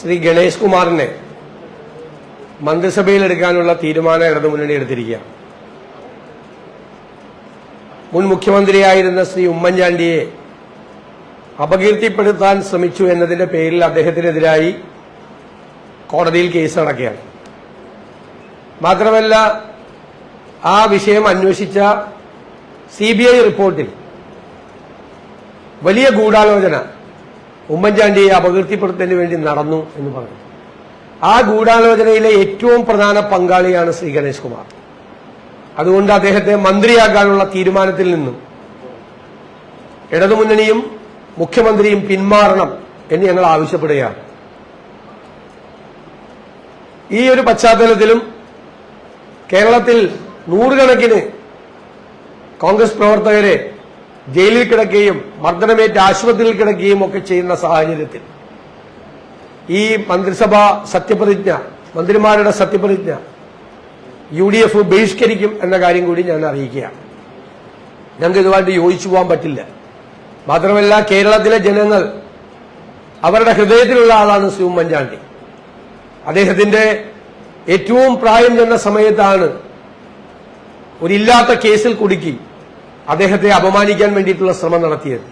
ശ്രീ ഗണേഷ് കുമാറിനെ മന്ത്രിസഭയിൽ എടുക്കാനുള്ള തീരുമാനം ഇടതുമുന്നണി എടുത്തിരിക്കുകയാണ്. മുൻ മുഖ്യമന്ത്രിയായിരുന്ന ശ്രീ ഉമ്മൻചാണ്ടിയെ അപകീർത്തിപ്പെടുത്താൻ ശ്രമിച്ചു എന്നതിന്റെ പേരിൽ അദ്ദേഹത്തിനെതിരായി കോടതിയിൽ കേസ് നടക്കുകയാണ്. മാത്രമല്ല, ആ വിഷയം അന്വേഷിച്ച CBI റിപ്പോർട്ടിൽ വലിയ ഗൂഢാലോചന ഉമ്മൻചാണ്ടിയെ അപകീർത്തിപ്പെടുത്തുന്നതിന് വേണ്ടി നടന്നു എന്ന് പറഞ്ഞു. ആ ഗൂഢാലോചനയിലെ ഏറ്റവും പ്രധാന പങ്കാളിയാണ് ശ്രീ ഗണേഷ് കുമാർ. അതുകൊണ്ട് അദ്ദേഹത്തെ മന്ത്രിയാക്കാനുള്ള തീരുമാനത്തിൽ നിന്നും ഇടതുമുന്നണിയും മുഖ്യമന്ത്രിയും പിന്മാറണം എന്ന് ഞങ്ങൾ ആവശ്യപ്പെടുകയാണ്. ഈ ഒരു പശ്ചാത്തലത്തിലും കേരളത്തിൽ നൂറുകണക്കിന് കോൺഗ്രസ് പ്രവർത്തകരെ ജയിലിൽ കിടക്കുകയും മർദ്ദനമേറ്റ് ആശുപത്രിയിൽ കിടക്കുകയും ഒക്കെ ചെയ്യുന്ന സാഹചര്യത്തിൽ ഈ മന്ത്രിസഭാ സത്യപ്രതിജ്ഞ, മന്ത്രിമാരുടെ സത്യപ്രതിജ്ഞ UDF ബഹിഷ്കരിക്കും എന്ന കാര്യം കൂടി ഞാൻ അറിയിക്കുകയാണ്. ഞങ്ങൾക്ക് ഇതുമായിട്ട് യോജിച്ചു പോകാൻ പറ്റില്ല. മാത്രമല്ല, കേരളത്തിലെ ജനങ്ങൾ അവരുടെ ഹൃദയത്തിലുള്ള ആളാണ് ശ്രീ ഉമ്മൻചാണ്ടി. അദ്ദേഹത്തിന്റെ ഏറ്റവും പ്രായം ചെന്ന സമയത്താണ് ഒരില്ലാത്ത കേസിൽ കുടുക്കി അദ്ദേഹത്തെ അപമാനിക്കാൻ വേണ്ടിയിട്ടുള്ള ശ്രമം നടത്തിയത്.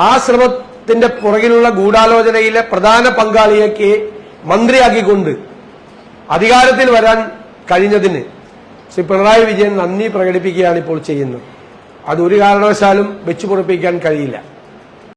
ആ ശ്രമത്തിന്റെ പുറകിലുള്ള ഗൂഢാലോചനയിലെ പ്രധാന പങ്കാളിയെ മന്ത്രിയാക്കിക്കൊണ്ട് അധികാരത്തിൽ വരാൻ കഴിഞ്ഞതിന് ശ്രീ പിണറായി വിജയൻ നന്ദി പ്രകടിപ്പിക്കുകയാണ് ഇപ്പോൾ ചെയ്യുന്നത്. അതൊരു കാരണവശാലും വെച്ചുപൊറിപ്പിക്കാൻ കഴിയില്ല.